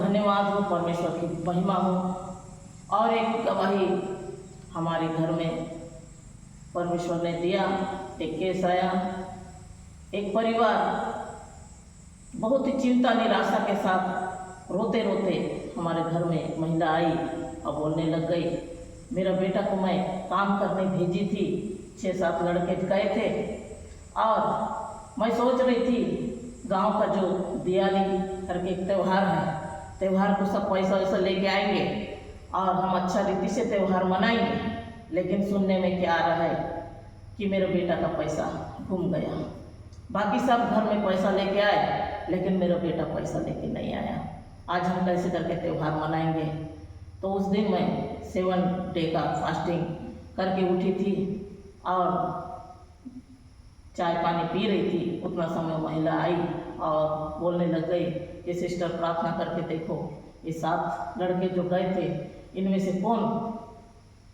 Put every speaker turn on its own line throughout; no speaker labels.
धन्यवाद हो, परमेश्वर की महिमा हो। और एक गवाही हमारे घर में परमेश्वर ने दिया। एक केस आया, एक परिवार बहुत ही चिंता निराशा के साथ रोते रोते हमारे घर में एक महिला आई और बोलने लग गई, मेरा बेटा को मैं काम करने भेजी थी, 6-7 लड़के गए थे और मैं सोच रही थी गांव का जो दिवाली करके एक त्यौहार है, त्यौहार को सब पैसा वैसा लेके आएंगे और हम अच्छा रीति से त्यौहार मनाएंगे। लेकिन सुनने में क्या आ रहा है कि मेरे बेटा का पैसा घूम गया। बाकी सब घर में पैसा लेके आए, लेकिन मेरा बेटा पैसा लेके नहीं आया। आज हम कैसे करके त्यौहार मनाएंगे। तो उस दिन मैं 7 डे का फास्टिंग करके उठी थी और चाय पानी पी रही थी। उतना समय महिला आई और बोलने लग गई कि सिस्टर प्रार्थना करके देखो, ये 7 लड़के जो गए थे इनमें से कौन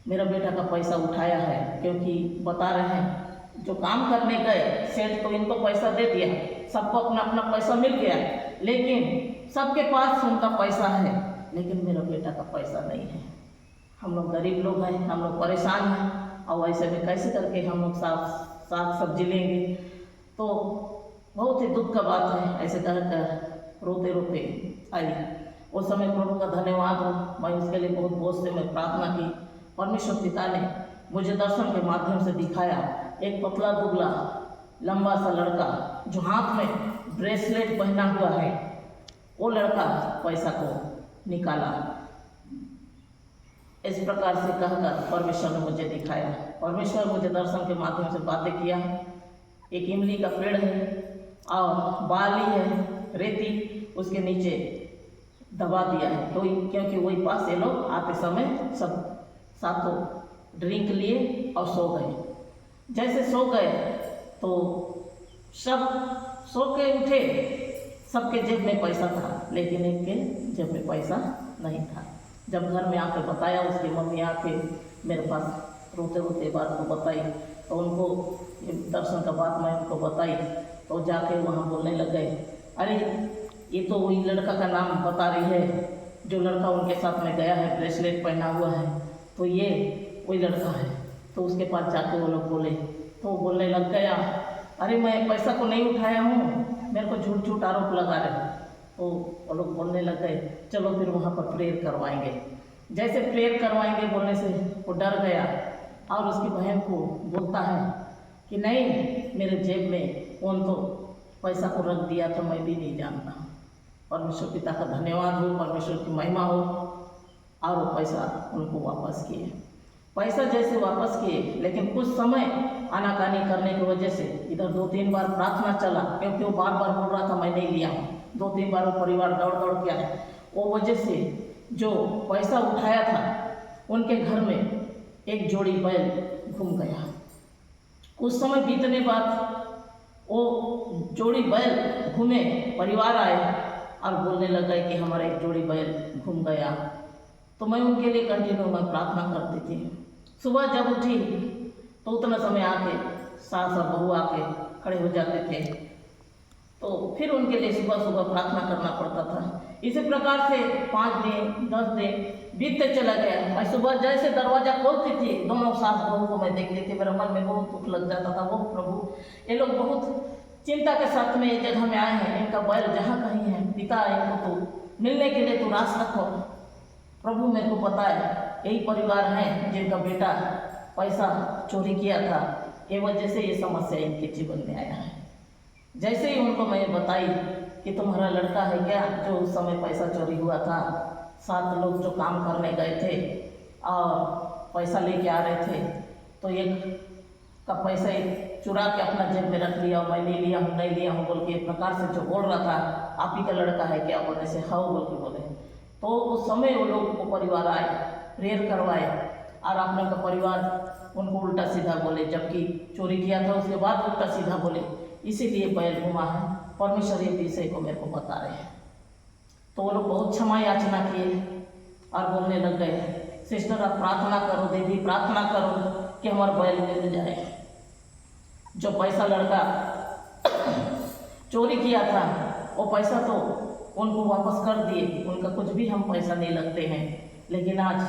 मेरा बेटा का पैसा उठाया है, क्योंकि बता रहे हैं जो काम करने गए सेठ तो इनको पैसा दे दिया, सबको अपना अपना पैसा मिल गया, लेकिन सबके पास उनका पैसा है, लेकिन मेरा बेटा का पैसा नहीं है। हम लोग गरीब लोग हैं, हम लोग परेशान हैं और ऐसे में कैसे करके हम लोग साग सब्जी लेंगे। तो बहुत ही दुख का बात है। ऐसे कहकर रोते रोते आई। उस समय प्रभु का धन्यवाद हो, मैं उसके लिए बहुत बहुत से मैं प्रार्थना की। परमेश्वर पिता ने मुझे दर्शन के माध्यम से दिखाया, एक पतला दुबला लंबा सा लड़का जो हाथ में ब्रेसलेट पहना हुआ है, वो लड़का पैसा को निकाला। इस प्रकार से कहकर परमेश्वर ने मुझे दिखाया। परमेश्वर मुझे दर्शन के माध्यम से बातें किया। एक इमली का पेड़ है और बाली है रेती, उसके नीचे दबा दिया है क्योंकि वही पास ये लोग आते समय सब सातों ड्रिंक लिए और सो गए। जैसे सो गए तो सब सो के उठे, सबके जेब में पैसा था, लेकिन एक के जेब में पैसा नहीं था। जब घर में आके बताया, उसकी मम्मी आके मेरे पास रोते रोते बात को बताई, तो उनको दर्शन का बात मैं उनको बताई, तो जाके वहाँ बोलने लग गए, अरे ये तो वही लड़का का नाम बता रही है जो लड़का उनके साथ में गया है, ब्रेसलेट पहना हुआ है, तो ये वही लड़का है। तो उसके पास जाके वो लोग बोले, तो वो बोलने लग गया, अरे मैं पैसा को नहीं उठाया हूँ, मेरे को झूठ झूठ आरोप लगा रहे। तो वो लोग बोलने लग गए, चलो फिर वहाँ पर प्रेयर करवाएंगे। जैसे प्रेयर करवाएंगे बोलने से वो डर गया और उसकी बहन को बोलता है कि नहीं, मेरे जेब में कौन तो पैसा को रख दिया था, मैं भी नहीं जानता। परमेश्वर पिता का धन्यवाद हो, परमेश्वर की महिमा हो। और वो पैसा उनको वापस किए। पैसा जैसे वापस किए, लेकिन कुछ समय आनाकानी करने की वजह से इधर 2-3 बार प्रार्थना चला, क्योंकि वो बार बार बोल रहा था मैं नहीं लिया हूँ। 2-3 बार वो परिवार दौड़ दौड़ के आया। वो वजह से जो पैसा उठाया था उनके घर में एक जोड़ी बैल घूम गया। कुछ समय बीतने बाद वो जोड़ी बैल घूमे, परिवार आए और बोलने लग गए कि हमारा एक जोड़ी बैल घूम गया। तो मैं उनके लिए कंटिन्यू मैं प्रार्थना करती थी। सुबह जब उठी तो उतना समय आके सास और बहू आके खड़े हो जाते थे, तो फिर उनके लिए सुबह सुबह प्रार्थना करना पड़ता था। इसी प्रकार से 5 दिन 10 दिन बीतते चला गया। मैं सुबह जैसे दरवाज़ा खोलती थी, दोनों सास बहू को मैं देखती थी, मेरे मन में बहुत दुख लग जाता था। वो प्रभु, ये लोग बहुत चिंता के साथ में ये जगह में आए हैं, इनका बैल जहाँ कहीं है, पिता इनको तो मिलने के लिए तो रास रखो। प्रभु मेरे को पता है यही परिवार है जिनका बेटा पैसा चोरी किया था, ये वजह से ये समस्या इनके जीवन में आया है। जैसे ही उनको मैंने बताई कि तुम्हारा लड़का है क्या जो उस समय पैसा चोरी हुआ था, 7 लोग जो काम करने गए थे और पैसा लेके आ रहे थे, तो एक का पैसा एक चुरा के अपना जेब में रख लिया और मैं नहीं लिया हूँ नहीं लिया हूँ बोल के एक प्रकार से जो बोल रहा था, आप ही का लड़का है क्या बोलने से हाँ बोल के बोले। तो उस समय वो लोग को परिवार आए, प्रेयर करवाए और अपने का परिवार उनको उल्टा सीधा बोले, जबकि चोरी किया था उसके बाद उल्टा सीधा बोले, इसीलिए बैल घुमा है। परमेश्वर ये विषय को मेरे को बता रहे हैं। तो वो लोग बहुत क्षमा याचना किए और बोलने लग गए, सिस्टर आप प्रार्थना करो, दीदी प्रार्थना करो कि हमारा बैल मिल जाए। जो पैसा लड़का चोरी किया था वो पैसा तो उनको वापस कर दिए, उनका कुछ भी हम पैसा नहीं लगते हैं। लेकिन आज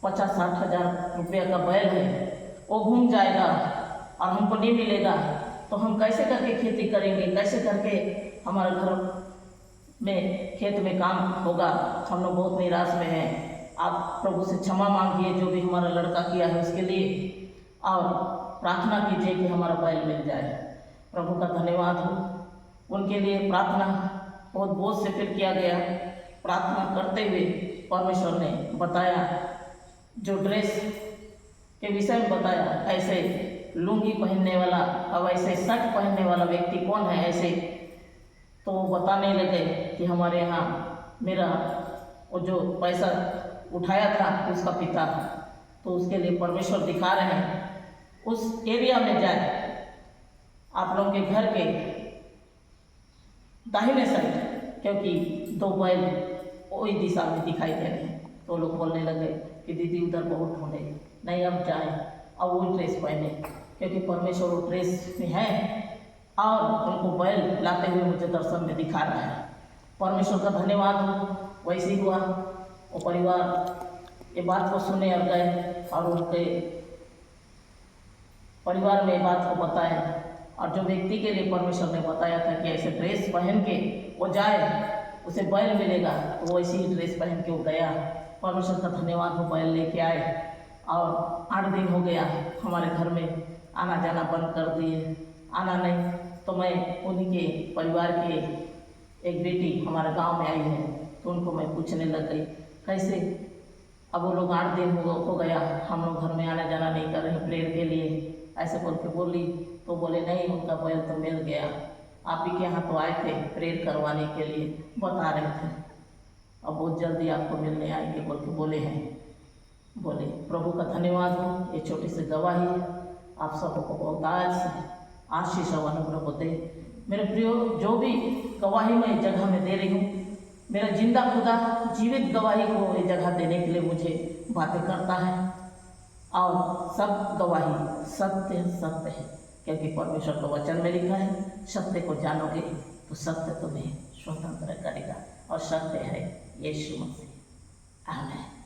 50-60 हज़ार रुपया का बैल है, वो घूम जाएगा और हमको नहीं मिलेगा, तो हम कैसे करके खेती करेंगे, कैसे करके हमारे घर में खेत में काम होगा। हम लोग बहुत निराश में हैं। आप प्रभु से क्षमा मांगिए जो भी हमारा लड़का किया है उसके लिए, और प्रार्थना कीजिए कि हमारा बैल मिल जाए। प्रभु का धन्यवाद हो। उनके लिए प्रार्थना बहुत बोझ से फिर किया गया। प्रार्थना करते हुए परमेश्वर ने बताया, जो ड्रेस के विषय में बताया, ऐसे लुंगी पहनने वाला और ऐसे शर्ट पहनने वाला व्यक्ति कौन है ऐसे, तो वो बताने लगे कि हमारे यहाँ मेरा वो जो पैसा उठाया था उसका पिता, तो उसके लिए परमेश्वर दिखा रहे हैं उस एरिया में जाए, आप लोगों के घर के दाहिने साइड, क्योंकि 2 बैल वही दिशा में दिखाई दे रहे हैं। तो लोग बोलने लगे कि दीदी उधर बहुत ढूंढे, नहीं अब जाए, अब वो ड्रेस पहने, क्योंकि परमेश्वर वो ड्रेस में है और उनको बैल लाते हुए मुझे दर्शन में दिखा रहा है। परमेश्वर का धन्यवाद हो। वैसे ही हुआ, वो परिवार ये बात को सुने और गए और उनके परिवार में बात को बताया, और जो व्यक्ति के लिए परमेश्वर ने बताया था कि ऐसे ड्रेस पहन के वो जाए, उसे बैल मिलेगा, तो वो ऐसी ही ड्रेस पहन के वो गया। परमेश्वर का धन्यवाद हो, बैल लेके आए और 8 दिन हो गया हमारे घर में आना जाना बंद कर दिए, आना नहीं। तो मैं उन्हीं के परिवार की एक बेटी हमारे गांव में आई है, तो उनको मैं पूछने लग गई कैसे, अब वो लोग 8 दिन हो गया हम लोग घर में आना जाना नहीं कर रहे प्रेयर के लिए, ऐसे बोल के बोली। तो बोले नहीं, उनका बैल तो मिल गया, आप ही के यहाँ तो आए थे प्रेयर करवाने के लिए, बता रहे थे, अब बहुत जल्दी आपको मिलने आएंगे बोल के बोले हैं। बोले प्रभु का धन्यवाद हो। ये छोटी सी गवाही आप सबको बहुत आशीष और अनुग्रह होते। मेरे प्रियो, जो भी गवाही मैं जगह में दे रही हूँ, मेरा जिंदा खुदा जीवित गवाही को ये जगह देने के लिए मुझे बातें करता है, और सब गवाही सत्य सत्य है, क्योंकि परमेश्वर का वचन में लिखा है, सत्य को जानोगे तो सत्य तुम्हें स्वतंत्र करेगा, और सत्य है यीशु मसीह। आमीन।